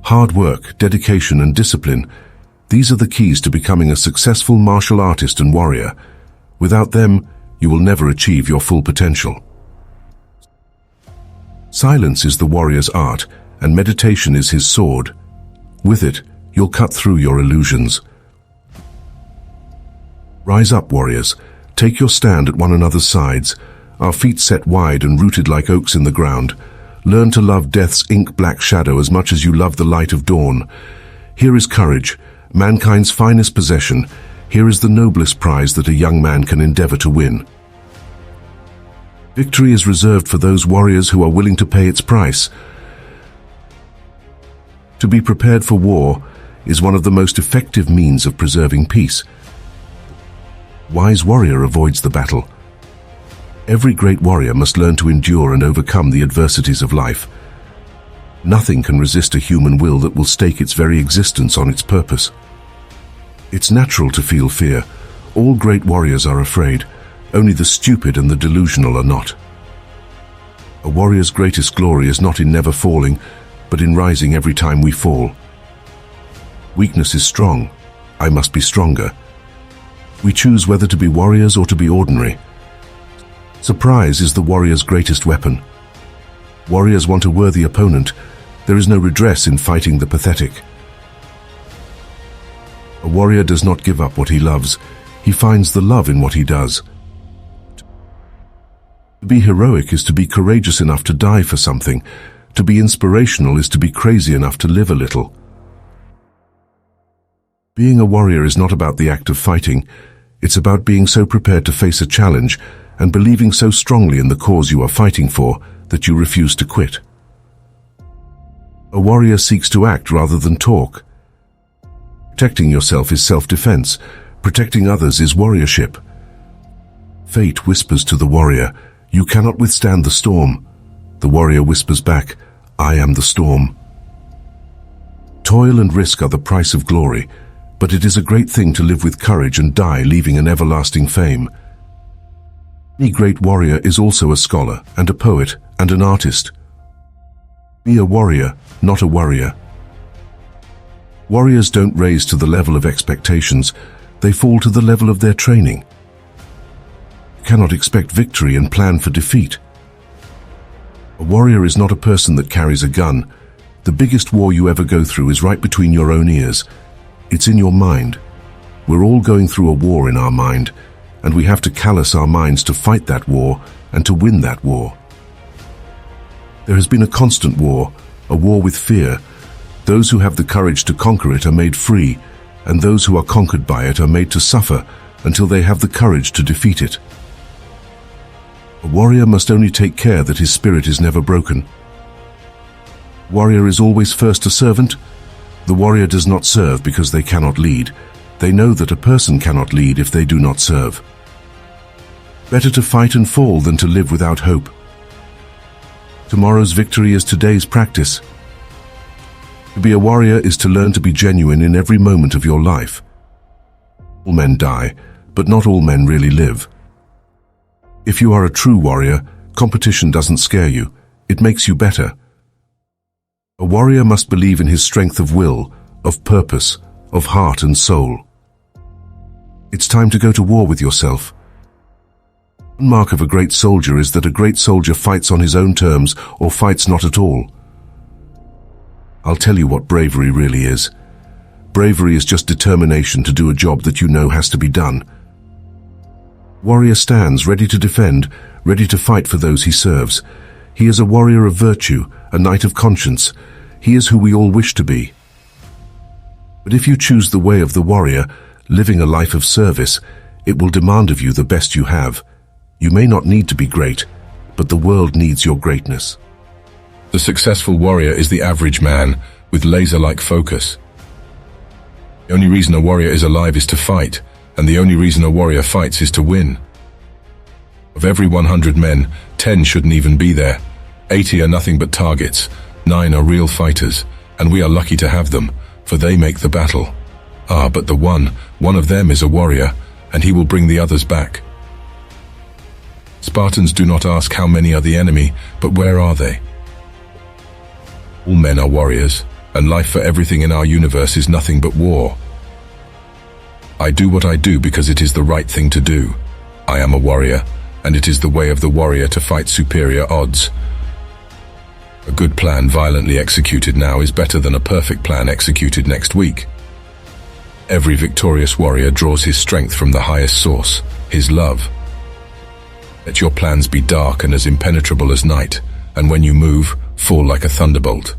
Hard work, dedication, and discipline, these are the keys to becoming a successful martial artist and warrior. Without them, you will never achieve your full potential. Silence is the warrior's art, and meditation is his sword. With it, you'll cut through your illusions. Rise up, warriors. Take your stand at one another's sides, our feet set wide and rooted like oaks in the ground. Learn to love death's ink-black shadow as much as you love the light of dawn. Here is courage, mankind's finest possession. Here is the noblest prize that a young man can endeavor to win. Victory is reserved for those warriors who are willing to pay its price. To be prepared for war is one of the most effective means of preserving peace. Wise warrior avoids the battle. Every great warrior must learn to endure and overcome the adversities of life. Nothing can resist a human will that will stake its very existence on its purpose. It's natural to feel fear. All great warriors are afraid. Only the stupid and the delusional are not. A warrior's greatest glory is not in never falling, but in rising every time we fall. Weakness is strong. I must be stronger. We choose whether to be warriors or to be ordinary. Surprise is the warrior's greatest weapon. Warriors want a worthy opponent. There is no redress in fighting the pathetic. A warrior does not give up what he loves. He finds the love in what he does. To be heroic is to be courageous enough to die for something. To be inspirational is to be crazy enough to live a little. Being a warrior is not about the act of fighting. It's about being so prepared to face a challenge and believing so strongly in the cause you are fighting for that you refuse to quit. A warrior seeks to act rather than talk. Protecting yourself is self-defense. Protecting others is warriorship. Fate whispers to the warrior, "You cannot withstand the storm." The warrior whispers back, "I am the storm." Toil and risk are the price of glory, but it is a great thing to live with courage and die leaving an everlasting fame. Any great warrior is also a scholar and a poet and an artist. Be a warrior, not a worrier. Warriors don't raise to the level of expectations, they fall to the level of their training. You cannot expect victory and plan for defeat. A warrior is not a person that carries a gun. The biggest war you ever go through is right between your own ears. It's in your mind. We're all going through a war in our mind, and we have to callous our minds to fight that war and to win that war. There has been a constant war, a war with fear. Those who have the courage to conquer it are made free, and those who are conquered by it are made to suffer until they have the courage to defeat it. A warrior must only take care that his spirit is never broken. Warrior is always first a servant. The warrior does not serve because they cannot lead. They know that a person cannot lead if they do not serve. Better to fight and fall than to live without hope. Tomorrow's victory is today's practice. To be a warrior is to learn to be genuine in every moment of your life. All men die, but not all men really live. If you are a true warrior, competition doesn't scare you. It makes you better. A warrior must believe in his strength of will, of purpose, of heart and soul. It's time to go to war with yourself. One mark of a great soldier is that a great soldier fights on his own terms or fights not at all. I'll tell you what bravery really is. Bravery is just determination to do a job that you know has to be done. Warrior stands ready to defend, ready to fight for those he serves. He is a warrior of virtue, a knight of conscience. He is who we all wish to be. But if you choose the way of the warrior, living a life of service, it will demand of you the best you have. You may not need to be great, but the world needs your greatness. The successful warrior is the average man with laser-like focus. The only reason a warrior is alive is to fight, and the only reason a warrior fights is to win. Of every 100 men, 10 shouldn't even be there. 80 are nothing but targets, 9 are real fighters, and we are lucky to have them, for they make the battle. But the one of them is a warrior, and he will bring the others back. Spartans do not ask how many are the enemy, but where are they? All men are warriors. and life for everything in our universe is nothing but war. I do what I do because it is the right thing to do. I am a warrior, and it is the way of the warrior to fight superior odds. A good plan violently executed now is better than a perfect plan executed next week. Every victorious warrior draws his strength from the highest source, his love. Let your plans be dark and as impenetrable as night, and when you move, fall like a thunderbolt.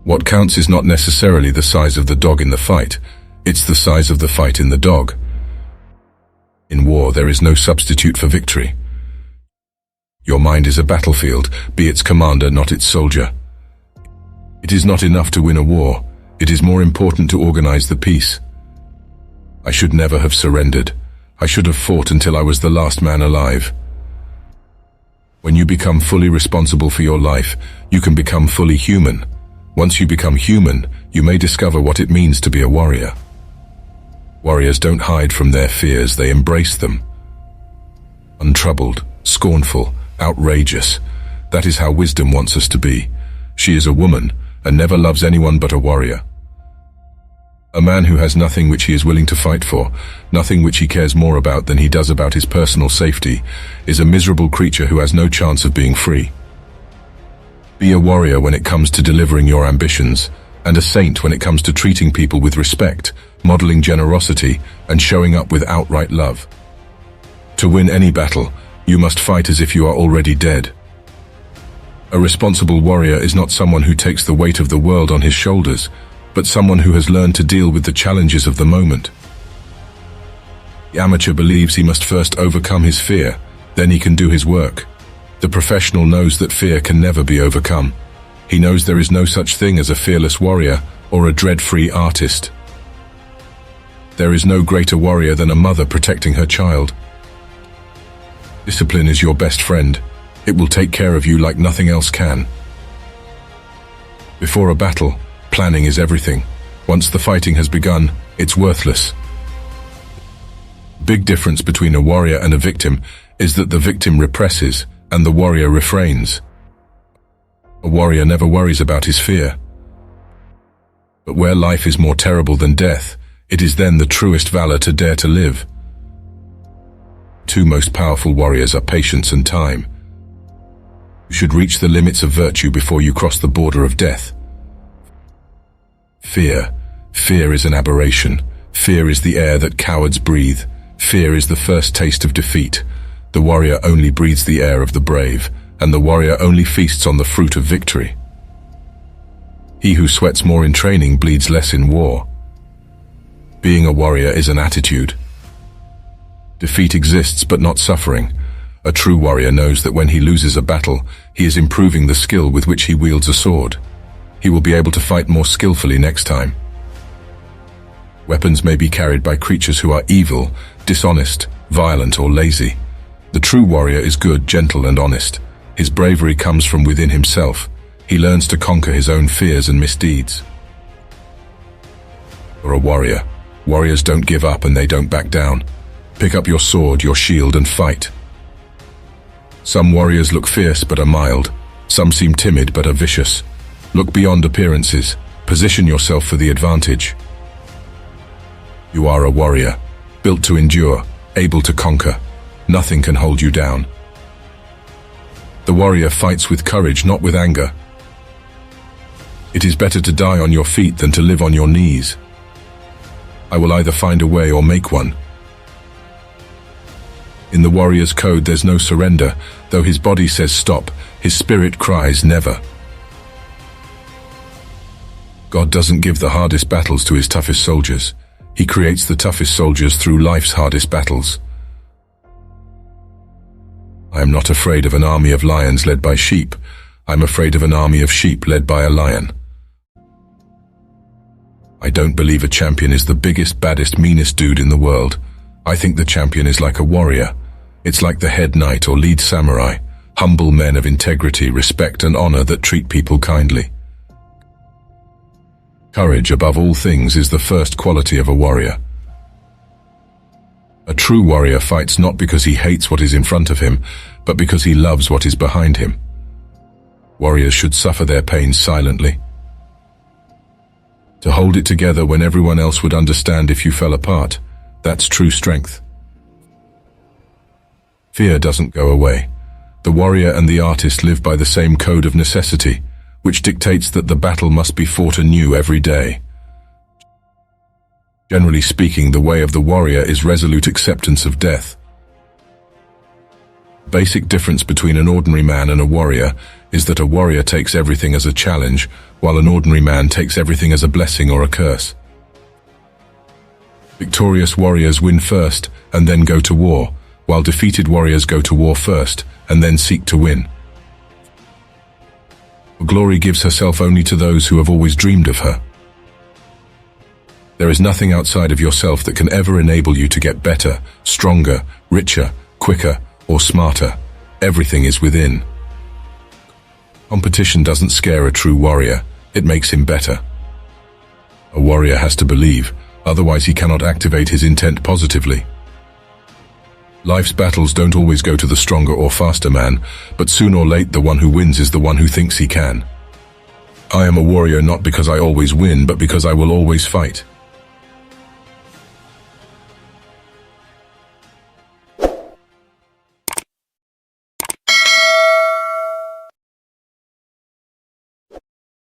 What counts is not necessarily the size of the dog in the fight, it's the size of the fight in the dog. In war, there is no substitute for victory. Your mind is a battlefield, be its commander, not its soldier. It is not enough to win a war, it is more important to organize the peace. I should never have surrendered. I should have fought until I was the last man alive. When you become fully responsible for your life, you can become fully human. Once you become human, you may discover what it means to be a warrior. Warriors don't hide from their fears, they embrace them. Untroubled, scornful, outrageous. That is how wisdom wants us to be. She is a woman, and never loves anyone but a warrior. A man who has nothing which he is willing to fight for, nothing which he cares more about than he does about his personal safety, is a miserable creature who has no chance of being free. Be a warrior when it comes to delivering your ambitions, and a saint when it comes to treating people with respect, modeling generosity, and showing up with outright love. To win any battle, you must fight as if you are already dead. A responsible warrior is not someone who takes the weight of the world on his shoulders, but someone who has learned to deal with the challenges of the moment. The amateur believes he must first overcome his fear, then he can do his work. The professional knows that fear can never be overcome. He knows there is no such thing as a fearless warrior or a dread-free artist. There is no greater warrior than a mother protecting her child. Discipline is your best friend. It will take care of you like nothing else can. Before a battle, planning is everything. Once the fighting has begun, it's worthless. Big difference between a warrior and a victim is that the victim represses and the warrior refrains. A warrior never worries about his fear. But where life is more terrible than death, it is then the truest valor to dare to live. Two most powerful warriors are patience and time. You should reach the limits of virtue before you cross the border of death. Fear is an aberration. Fear is the air that cowards breathe. Fear is the first taste of defeat. The warrior only breathes the air of the brave, and the warrior only feasts on the fruit of victory. He who sweats more in training bleeds less in war. Being a warrior is an attitude. Defeat exists but not suffering. A true warrior knows that when he loses a battle, he is improving the skill with which he wields a sword. He will be able to fight more skillfully next time. Weapons may be carried by creatures who are evil, dishonest, violent, or lazy. The true warrior is good, gentle, and honest. His bravery comes from within himself. He learns to conquer his own fears and misdeeds. For a warrior, warriors don't give up and they don't back down. Pick up your sword, your shield, and fight. Some warriors look fierce but are mild. Some seem timid but are vicious. Look beyond appearances. Position yourself for the advantage. You are a warrior, built to endure, able to conquer. Nothing can hold you down. The warrior fights with courage, not with anger. It is better to die on your feet than to live on your knees. I will either find a way or make one. In the warrior's code there's no surrender. Though his body says stop, his spirit cries never. God doesn't give the hardest battles to his toughest soldiers. He creates the toughest soldiers through life's hardest battles. I am not afraid of an army of lions led by sheep. I'm afraid of an army of sheep led by a lion. I don't believe a champion is the biggest, baddest, meanest dude in the world. I think the champion is like a warrior. It's like the head knight or lead samurai, humble men of integrity, respect, and honor that treat people kindly. Courage, above all things, is the first quality of a warrior. A true warrior fights not because he hates what is in front of him, but because he loves what is behind him. Warriors should suffer their pain silently. To hold it together when everyone else would understand if you fell apart. That's true strength. Fear doesn't go away. The warrior and the artist live by the same code of necessity, which dictates that the battle must be fought anew every day. Generally speaking, the way of the warrior is resolute acceptance of death. The basic difference between an ordinary man and a warrior is that a warrior takes everything as a challenge, while an ordinary man takes everything as a blessing or a curse. Victorious warriors win first and then go to war, while defeated warriors go to war first and then seek to win. Glory gives herself only to those who have always dreamed of her. There is nothing outside of yourself that can ever enable you to get better, stronger, richer, quicker, or smarter. Everything is within. Competition doesn't scare a true warrior, it makes him better. A warrior has to believe, otherwise he cannot activate his intent positively. Life's battles don't always go to the stronger or faster man, but soon or late the one who wins is the one who thinks he can. I am a warrior not because I always win, but because I will always fight.